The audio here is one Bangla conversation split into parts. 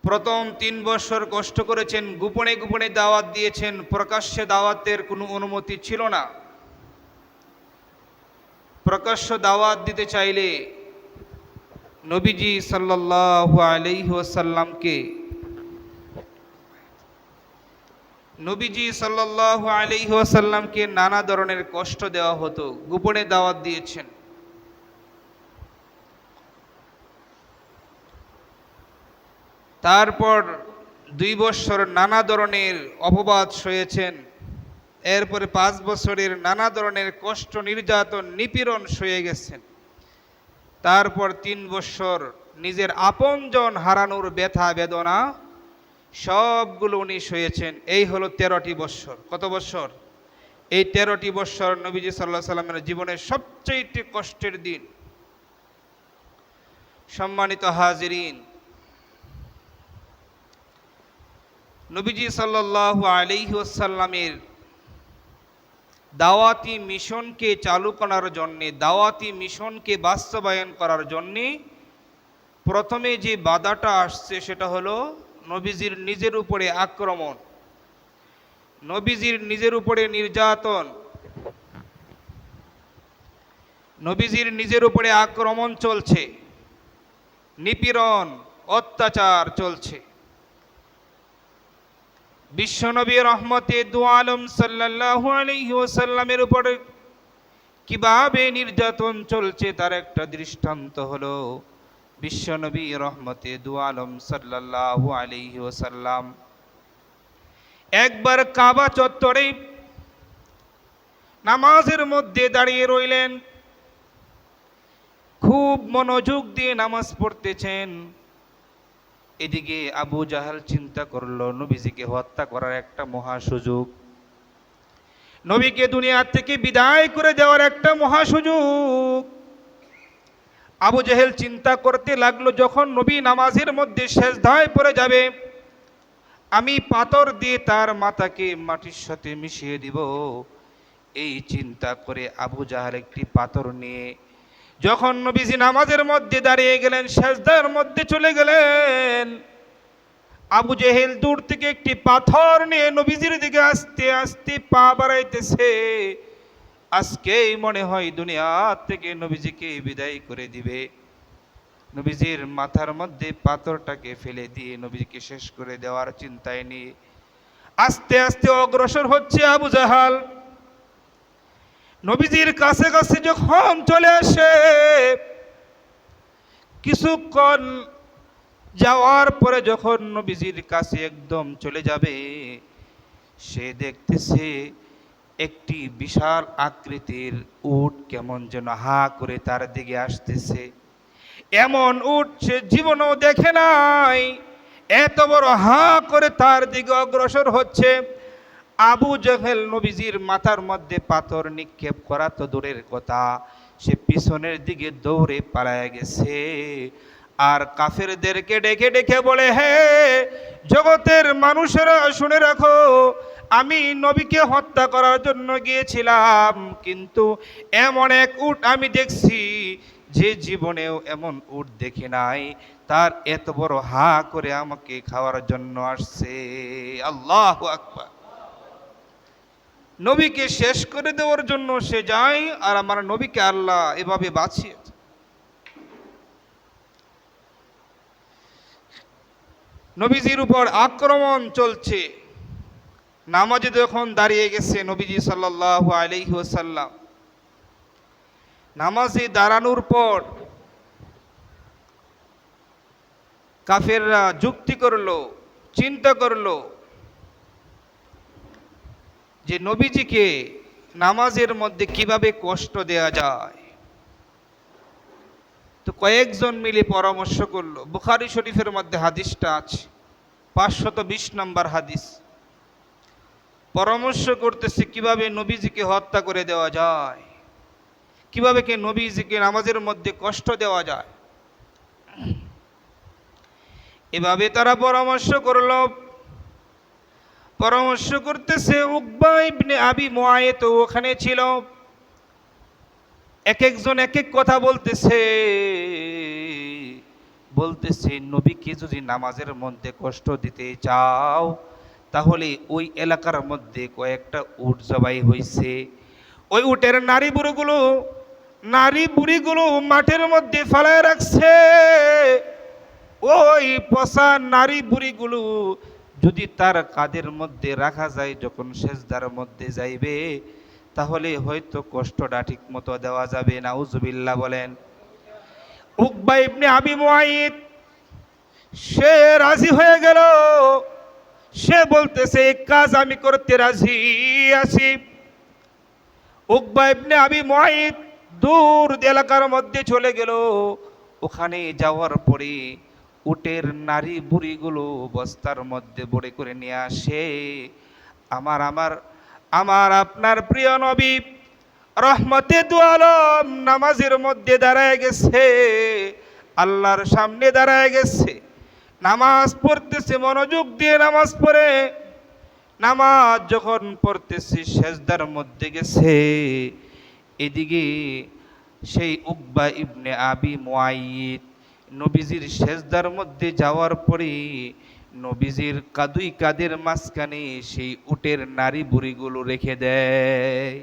প্রথম 3 বছর কষ্ট করেছেন, গোপনে গোপনে দাওয়াত দিয়েছেন, প্রকাশ্যে দাওয়াতের কোনো অনুমতি ছিল না। প্রকাশ্য দাওয়াত দিতে চাইলে নবীজি সাল্লাল্লাহু আলাইহি ওয়াসাল্লামকে নানা ধরনের কষ্ট দেওয়া হতো, গোপনে দাওয়াত দিয়েছেন। তারপর 2 বছর নানা ধরনের অপবাদ সয়েছেন। এরপরে 5 বছরের নানা ধরনের কষ্ট, নির্যাতন, নিপীড়ন সয়ে গেছেন। তারপর 3 বছর নিজের আপনজন হারানোর ব্যথা বেদনা সবগুলো উনি সয়েছেন। এই হলো 13টি বছর। কত বছর? এই 13টি বছর নবীজি সাল্লাল্লাহু আলাইহি সাল্লামের জীবনের সবচেয়ে কষ্টের দিন। সম্মানিত হাজিরিন, নবীজি সাল্লাল্লাহু আলাইহি ওয়াসাল্লামের দাওয়াতি মিশনকে চালু করার জন্যে, দাওয়াতি মিশনকে বাস্তবায়ন করার জন্যে প্রথমে যে বাধাটা আসছে সেটা হলো নবীজির নিজের উপরে আক্রমণ, নবীজির নিজের উপরে নির্যাতন, নবীজির নিজের উপরে আক্রমণ চলছে, নিপীড়ন, অত্যাচার চলছে। বিশ্বনবী রহমতে দু আলম সাল্লাল্লাহু আলাইহি ওয়াসাল্লামের উপরে কিভাবে নির্যাতন চলছে তার একটা দৃষ্টান্ত হলো বিশ্বনবী রহমতে দু আলম সাল্লাল্লাহু আলাইহি ওয়াসাল্লাম একবার কাবা চত্বরে নামাজের মধ্যে দাঁড়িয়ে রইলেন, খুব মনোযোগ দিয়ে নামাজ পড়তেছেন। এদিকে আবু জাহাল চিন্তা করলো নবীজিকে হত্যা করার একটা মহা সুযোগ, নবীকে দুনিয়া থেকে বিদায় করে দেওয়ার একটা মহা সুযোগ। আবু জাহেল চিন্তা করতে লাগলো, যখন নবী নামাজের মধ্যে সেজদায় পড়ে যাবে, আমি পাথর দিয়ে তার মাথাকে মাটির সাথে মিশিয়ে দিব। এই চিন্তা করে আবু জাহাল একটি পাথর নিয়ে যখন নবীজি নামাজের মধ্যে দাঁড়িয়ে গেলেন, সেজদার মধ্যে চলে গেলেন, আবু জেহেল দূর থেকে একটি পাথর নিয়ে নবীজির দিকে আস্তে আস্তে পা বাড়াইতেছে। আজকেই মনে হয় দুনিয়া থেকে নবীজিকে বিদায় করে দিবে। নবীজির মাথার মধ্যে পাথরটাকে ফেলে দিয়ে নবীজিকে শেষ করে দেওয়ার চিন্তায় নিয়ে আস্তে আস্তে অগ্রসর হচ্ছে আবু জাহাল। নবীজির কাছে কাছে যখন চলে আসে, কিছুক্ষণ যাওয়ার পরে যখন নবীজির কাছে একদম চলে যাবে, সে দেখতেছে একটি বিশাল আকৃতির উট কেমন যেন হা করে তার দিকে আসতেছে। এমন উট সে জীবনেও দেখে নাই, এত বড় হা করে তার দিকে অগ্রসর হচ্ছে। আবু জেহেল নবীজির মাথার মধ্যে পাথর নিক্ষেপ করা তো দূরের কথা, সে পিছনের দিকে দৌড়ে পালায় গেছে। আর কাফেরদেরকে ডেকে ডেকে বলে, হে জগতের মানুষেরা শুনে রাখো, আমি নবীকে হত্যা করার জন্য গিয়েছিলাম, কিন্তু এমন এক উট আমি দেখছি যে জীবনেও এমন উট দেখি নাই, তার এত বড় হা করে আমাকে খাওয়ার জন্য আসছে। আল্লাহু আকবার। নবীকে শেষ করে দেওয়ার জন্য সে যায়, আর আমার নবীকে আল্লাহ এভাবে বাঁচিয়েছে। নবীজির উপর আক্রমণ চলছে। নামাজে যখন দাঁড়িয়ে গেছে নবীজি সাল্লাল্লাহু আলাইহি ওয়াসাল্লাম, নামাজে দাঁড়ানোর পর কাফেররা যুক্তি করলো, চিন্তা করলো যে নবীজিকে নামাজের মধ্যে কিভাবে কষ্ট দেয়া যায়। তো কয়েকজন মিলে পরামর্শ করলো। বুখারী শরীফের মধ্যে হাদিসটা আছে, 520 নম্বর হাদিস। পরামর্শ করতেছে কিভাবে নবীজিকে হত্যা করে দেওয়া যায়, কিভাবে কে নবীজিকে নামাজের মধ্যে কষ্ট দেওয়া যায়। এভাবে তারা পরামর্শ করলো। পরামর্শ করতেছে, উকবা ইবনে আবি মুআইত ওখানে ছিল। এক একজন এক এক কথা বলতেছে। বলতেছে, নবীকে যদি নামাজের মধ্যে কষ্ট দিতে চাও তাহলে ওই এলাকার মধ্যে কয়েকটা উট জবাই হয়েছে, ওই উটের নারী বুড়িগুলো মাঠের মধ্যে ফেলায় রাখছে। ওই পচা নারী বুড়িগুলো যদি তার কাঁধের মধ্যে রাখা যায়, যখন সেজদার মধ্যে যাইবে তাহলে হয়তো কষ্টটা ঠিক মতো দেওয়া যাবে। নাউজুবিল্লাহ বলেন। উকবা ইবনে আবি মুআইদ সে রাজি হয়ে গেল। সে বলতেছে, এই কাজ আমি করতে রাজি আছি। উকবা ইবনে আবি মুআইদ দূর এলাকার মধ্যে চলে গেল। ওখানে যাওয়ার পরে উটের নারী বুড়িগুলো বস্তার মধ্যে বড়ে করে নিয়ে আসে। আমার আমার আমার আপনার প্রিয় নবী রহমতে দু আলম নামাজের মধ্যে দাঁড়ায় গেছে, আল্লাহর সামনে দাঁড়ায় গেছে, নামাজ পড়তেছে, মনোযোগ দিয়ে নামাজ পড়ে। নামাজ যখন পড়তেছে সেজদার মধ্যে গেছে, এদিকে সেই উকবা ইবনে আবি মুআইদ নবীজির সেজদার মধ্যে যাওয়ার পরে নবীজির কাঁধের মাঝখানে সেই উটের নারী বুড়িগুলো রেখে দেয়।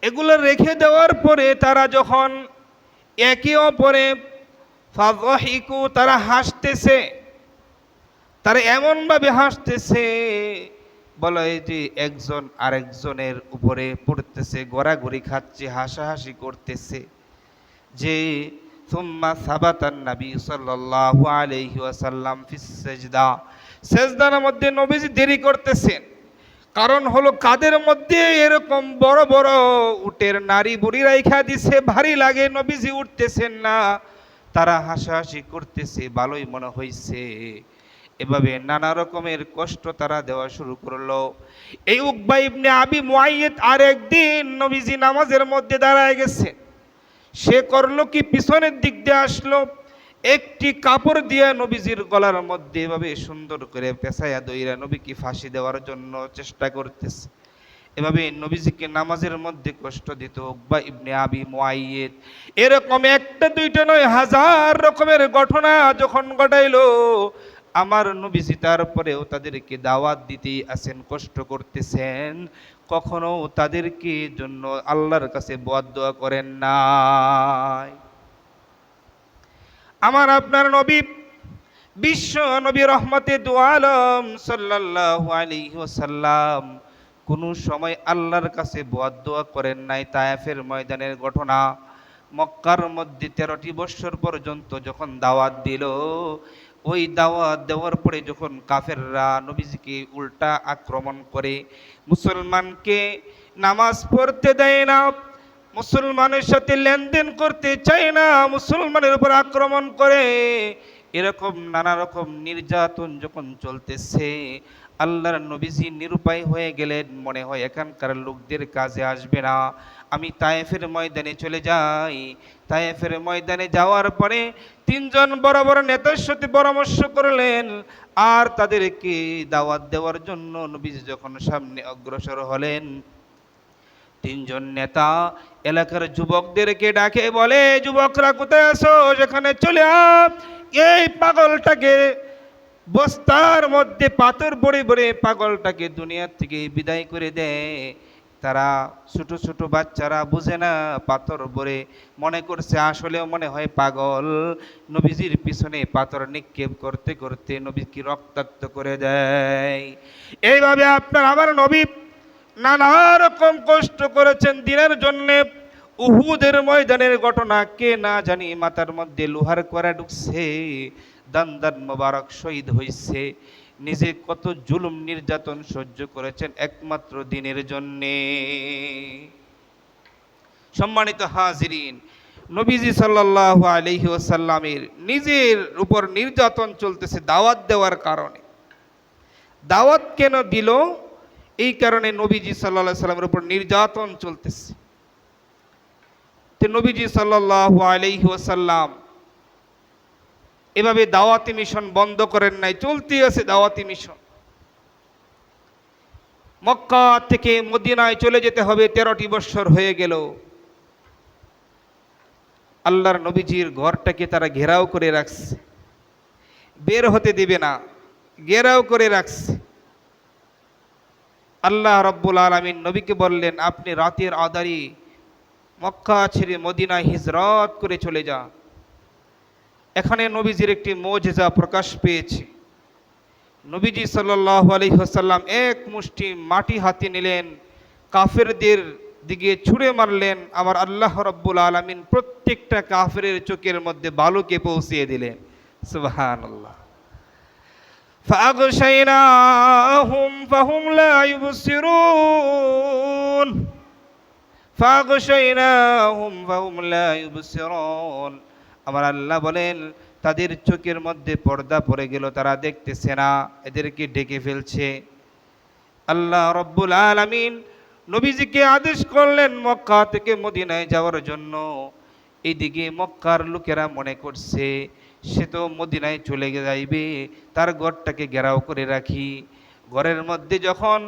এগুলো রেখে দেওয়ার পরে তারা যখন একে অপরে ফাযহিকু তারা হাসতেছে, তারা এমনভাবে হাসতেছে বলে যে একজন আরেকজনের উপরে পড়তেছে, গড়াগড়ি খাচ্ছে, হাসাহাসি করতেছে। যে সুম্মা সাবাতান নবী সাল্লাল্লাহু আলাইহি ওয়াসাল্লাম ফিস সাজদা, সেজদার মধ্যে নবীজি দেরি করতেছেন। কারণ হলো কাদের মধ্যে এরকম বড় বড় উটের নারী বুড়ি রাইখা দিছে, ভারী লাগে, নবীজি উঠতেছেন না, তারা হাসাহাসি করতেছে, ভালোই মনে হইছে। এভাবে নানা রকমের কষ্ট তারা দেওয়া শুরু করলো। এই উকবা ইবনে আবি মুআইদ আরেকদিন নবীজি নামাজের মধ্যে দাঁড়ায় গেছে। সে করলো কি, পিছনের দিক দিয়ে আসলো, একটি কাপড় দিয়ে নবীজির গলার মধ্যে এভাবে সুন্দর করে পেঁচাইয়া দইরা নবীকে ফাঁসি দেওয়ার জন্য চেষ্টা করতেছে। এভাবে নবীজিকে নামাজের মধ্যে কষ্ট দিত উকবা ইবনে আবি মুআইদ। এরকম একটা দুইটা নয়, হাজার রকমের ঘটনা যখন ঘটাইলো আমার নবীজি তারপরেও তাদেরকে দাওয়াত দিতেই আছেন, কষ্ট করতেছেন, কখনো তাদেরকে জন্য আল্লাহর কাছে দোয়া করেন নাই। আমার আপনার নবী বিশ্ব নবী রহমতে দু আলম সাল্লাল্লাহু আলাইহি ওয়াসাল্লাম কোনো সময় আল্লাহর কাছে দোয়া করেন নাই। তায়েফের ময়দানের ঘটনা, মক্কার মধ্যে 13টি বৎসর পর্যন্ত যখন দাওয়াত দিল, ওই দাওয়াত দেওয়ার পরে যখন কাফেররা নবীজিকে উল্টা আক্রমণ করে, মুসলমানকে নামাজ পড়তে দেয় না, মুসলমানের সাথে লেনদেন করতে চায় না, মুসলমানের উপর আক্রমণ করে, এরকম নানা রকম নির্যাতন যখন চলতেছে, আল্লাহর নবীজি নিরুপায় হয়ে গেলেন। মনে হয় এখানকার লোকদের কাজে আসবে না, আমি তায়েফের ময়দানে চলে যাই। তায়েফের ময়দানে যাওয়ার পরে 3জন বড় বড় নেতার সাথে পরামর্শ করলেন, আর তাদেরকে দাওয়াত দেওয়ার জন্য নবীজি যখন সামনে অগ্রসর হলেন, 3জন নেতা এলাকার যুবকদেরকে ডাকে বলে, যুবকরা কোথায় আছো, যেখানে চলে আপ, এই পাগলটাকে বস্তার মধ্যে পাথর বড়ে বড়ে পাগলটাকে দুনিয়ার থেকে বিদায় করে দেয়। তারা ছোট ছোট বাচ্চারা বুঝে না, পাথর বড়ে মনে করছে আসলেও মনে হয় পাগল। নবীজির পিছনে পাথর নিক্ষেপ করতে করতে নবীকে রক্তাক্ত করে দেয়। এইভাবে আপনার আমার নবী নানা রকম কষ্ট করেছেন দিনের জন্যে। উহুদের ময়দানের ঘটনা কে না জানি মাথার মধ্যে লোহার কড়া ঢুকছে, দান মোবারক শহীদ হয়েছে। নিজে কত জুলুম নির্যাতন সহ্য করেছেন একমাত্র দিনের জন্যে। সম্মানিত হাজিরিন, নবীজি সাল্লাল্লাহু আলাইহি ওয়াসাল্লামের নিজের উপর নির্যাতন চলতেছে দাওয়াত দেওয়ার কারণে। দাওয়াত কেন দিল? এই কারণে নবীজি সাল্লাল্লাহু আলাইহি ওয়াসাল্লামের উপর নির্যাতন চলতেছে। তো নবীজি সাল্লাল্লাহু আলাইহি ওয়াসাল্লাম এভাবে দাওয়াতি মিশন বন্ধ করেন নাই, চলতে আছে দাওয়াতি মিশন। মক্কা থেকে মদিনায় চলে যেতে হবে, 13টি বৎসর হয়ে গেল। আল্লাহর নবীজির ঘরটাকে তারা ঘেরাও করে রাখছে, বের হতে দিবে না, ঘেরাও করে রাখছে। আল্লাহ রব্বুল আলামিন নবীকে বললেন, আপনি রাতের আঁধারে মক্কা ছেড়ে মদিনায় হিজরত করে চলে যান। এখানে নবীজির একটি মুজিজা প্রকাশ পেয়েছে। নবীজি সাল্লাল্লাহু আলাইহি ওয়াসাল্লাম এক মুষ্টি মাটি হাতে নিলেন, কাফেরদের দিকে ছুঁড়ে মারলেন। আমার আল্লাহ রব্বুল আলামিন প্রত্যেকটা কাফেরের চোখের মধ্যে বালুকে পৌঁছিয়ে দিলেন। সুবহানাল্লাহ। فأغشيناهم فهم لا يبصرون فأغشيناهم فهم لا يبصرون। আমার আল্লাহ বলেন, তাদের চোখের মধ্যে পর্দা পড়ে গেল, তারা দেখতেছে না, এদেরকে ঢেকে ফেলছে। আল্লাহ রব্বুল আলামিন নবীজিকে আদেশ করলেন মক্কা থেকে মদিনায় যাওয়ার জন্য। এইদিকে মক্কার লোকেরা মনে করছে সে তো মদিনায় চলে যাইবে, তার ঘরটাকে ঘেরাও করে রাখি। ঘরের মধ্যে যখন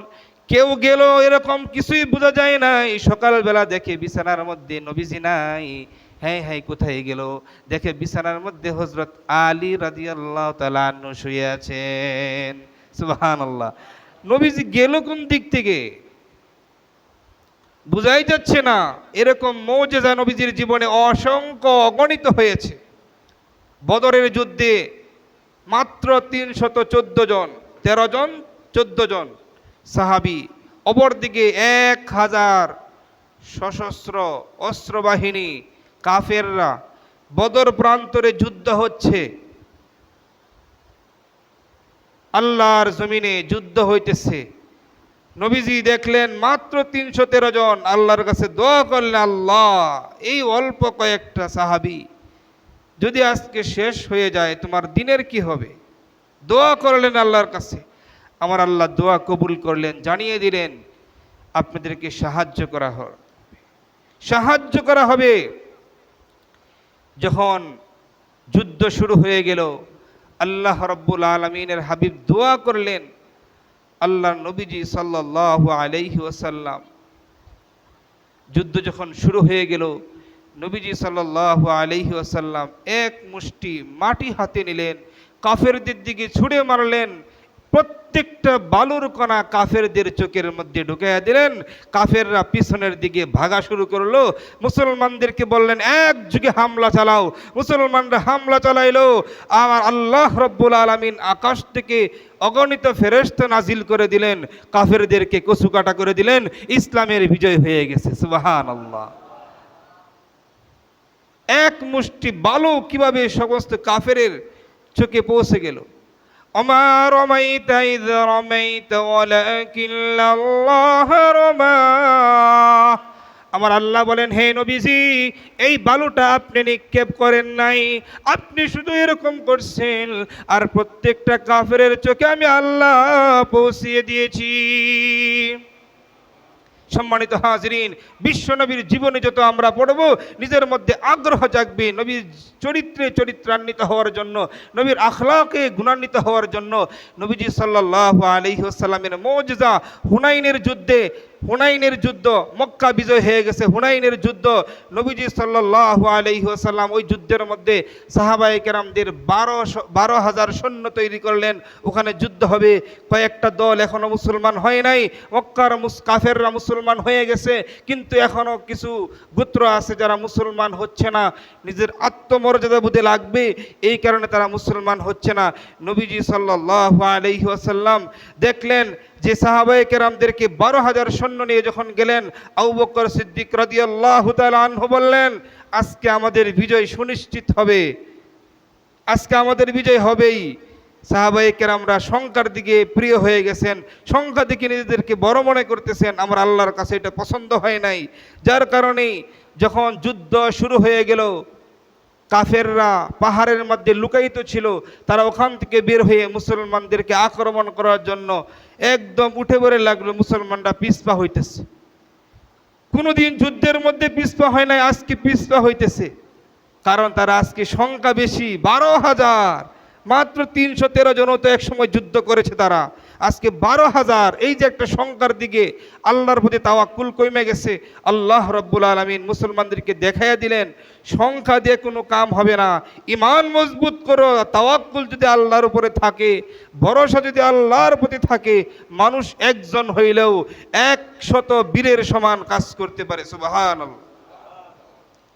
কেউ গেল এরকম কিছুই বোঝা যায় নাই। সকালবেলা দেখে বিছানার মধ্যে নবীজি নাই। হ্যাঁ হ্যাঁ, কোথায় গেল? দেখে বিছানার মধ্যে হযরত আলী রাদিয়াল্লাহু তাআলা আনহু শুয়ে আছেন। সুবহানাল্লাহ। নবীজি গেল কোন দিক থেকে বুঝাই যাচ্ছে না। এরকম মুজিজা নবীজির জীবনে অসংখ্য অগণিত হয়েছে। বদরের যুদ্ধে মাত্র 314 জন, 13 জন 14 জন সাহাবী, অপরদিকে 1000 সশস্ত্র অস্ত্রবাহিনী কাফেররা। বদর প্রান্তরে যুদ্ধ হচ্ছে, আল্লাহর জমিনে যুদ্ধ হইতেছে। নবীজি দেখলেন মাত্র 313 জন। আল্লাহর কাছে দোয়া করলেন, আল্লাহ এই অল্প কয়েকটা সাহাবী যদি আজকে শেষ হয়ে যায় তোমার দিনের কি হবে? দোয়া করলেন আল্লাহর কাছে। আমার আল্লাহ দোয়া কবুল করলেন, জানিয়ে দিলেন আপনাদেরকে সাহায্য করা হবে। যখন যুদ্ধ শুরু হয়ে গেল, আল্লাহ রব্বুল আলামিনের হাবিব দোয়া করলেন। আল্লাহর নবীজি সাল্লাল্লাহু আলাইহি ওয়াসাল্লাম, যুদ্ধ যখন শুরু হয়ে গেল, নবীজি সাল্লাল্লাহু আলাইহি ওয়াসাল্লাম এক মুষ্টি মাটি হাতে নিলেন, কাফেরদের দিকে ছুঁড়ে মারলেন। প্রত্যেকটা বালুর কণা কাফেরদের চোখের মধ্যে ঢুকাইয়া দিলেন। কাফেররা পিছনের দিকে ভাগা শুরু করলো। মুসলমানদেরকে বললেন, এক যুগে হামলা চালাও। মুসলমানরা হামলা চালাইলো। আমার আল্লাহ রব্বুল আলামিন আকাশ থেকে অগণিত ফেরেশতা নাজিল করে দিলেন, কাফেরদেরকে কচুকাটা করে দিলেন। ইসলামের বিজয় হয়ে গেছে। সুবহানাল্লাহ। এক মুষ্টি বালু কিভাবে সমস্ত কাফেরের চোখে পৌঁছে গেল। ওমা রামাইতা ইয রামাইতা ওয়ালাকিন্নাল্লাহ রামা। আমার আল্লাহ বলেন, হে নবীজি, এই বালুটা আপনি নিক্ষেপ করেন নাই, আপনি শুধু এরকম করছেন, আর প্রত্যেকটা কাফেরের চোখে আমি আল্লাহ পৌঁছিয়ে দিয়েছি। সম্মানিত হাজরিন, বিশ্ব নবীর জীবনে যত আমরা পড়ব, নিজের মধ্যে আগ্রহ জাগবে নবীর চরিত্রান্বিত হওয়ার জন্য, নবীর আখলাকে গুণান্বিত হওয়ার জন্য। নবীজি সাল্লাল্লাহু আলাইহি ওয়াসাল্লামের মুজিজা, হুনাইনের যুদ্ধ, মক্কা বিজয় হয়ে গেছে। হুনাইনের যুদ্ধ, নবীজি সাল্লাল্লাহু আলাইহি ওয়াসাল্লাম ওই যুদ্ধের মধ্যে সাহাবায়ে কেরামদের 12,000 সৈন্য তৈরি করলেন। ওখানে যুদ্ধ হবে। কয়েকটা দল এখনো মুসলমান হয় নাই। মক্কার কাফেররা মুসলমান হয়ে গেছে, কিন্তু এখনো কিছু গোত্র আছে যারা মুসলমান হচ্ছে না। নিজের আত্মমর্যাদা বোধে লাগবে, এই কারণে তারা মুসলমান হচ্ছে না। নবীজি সাল্লাল্লাহু আলাইহি ওয়াসাল্লাম দেখলেন যে সাহাবায়ে কেরামদেরকে 12,000 সৈন্য নিয়ে যখন গেলেন, আবু বকর সিদ্দিক রাদিয়াল্লাহু তাআলা আনহু বললেন, আজকে আমাদের বিজয় সুনিশ্চিত হবে, আজকে আমাদের বিজয় হবেই। সাহাবায়ে কেরামরা সংখ্যার দিকে প্রিয় হয়ে গেছেন, সংখ্যা দিকে নিজেদেরকে বড় মনে করতেছেন। আমার আল্লাহর কাছে এটা পছন্দ হয় নাই। যার কারণেই যখন যুদ্ধ শুরু হয়ে গেল, কাফেররা পাহাড়ের মধ্যে লুকায়িত ছিল, তারা ওখান থেকে বের হয়ে মুসলমানদেরকে আক্রমণ করার জন্য একদম উঠে পড়ে লাগলো। মুসলমানরা পিছপা হইতেছে। কোনোদিন যুদ্ধের মধ্যে পিছপা হয় নাই, আজকে পিছপা হইতেছে। কারণ তারা আজকে সংখ্যা বেশি, 12,000, মাত্র 313 জন তো এক সময় যুদ্ধ করেছে তারা। আজকে 12,000, এই যে একটা সংখ্যার দিকে আল্লাহর প্রতি তাওয়াক্কুল কমে গেছে। আল্লাহ রাব্বুল আলামিন মুসলমানদেরকে দেখাইয়া দিলেন সংখ্যা দিয়ে কোনো কাম হবে না। ঈমান মজবুত করো, তাওয়াক্কুল যদি আল্লাহর উপরে থাকে, ভরসা যদি আল্লাহর প্রতি থাকে, মানুষ একজন হইলেও 100 বীরের সমান কাজ করতে পারে। সুবহানাল্লাহ।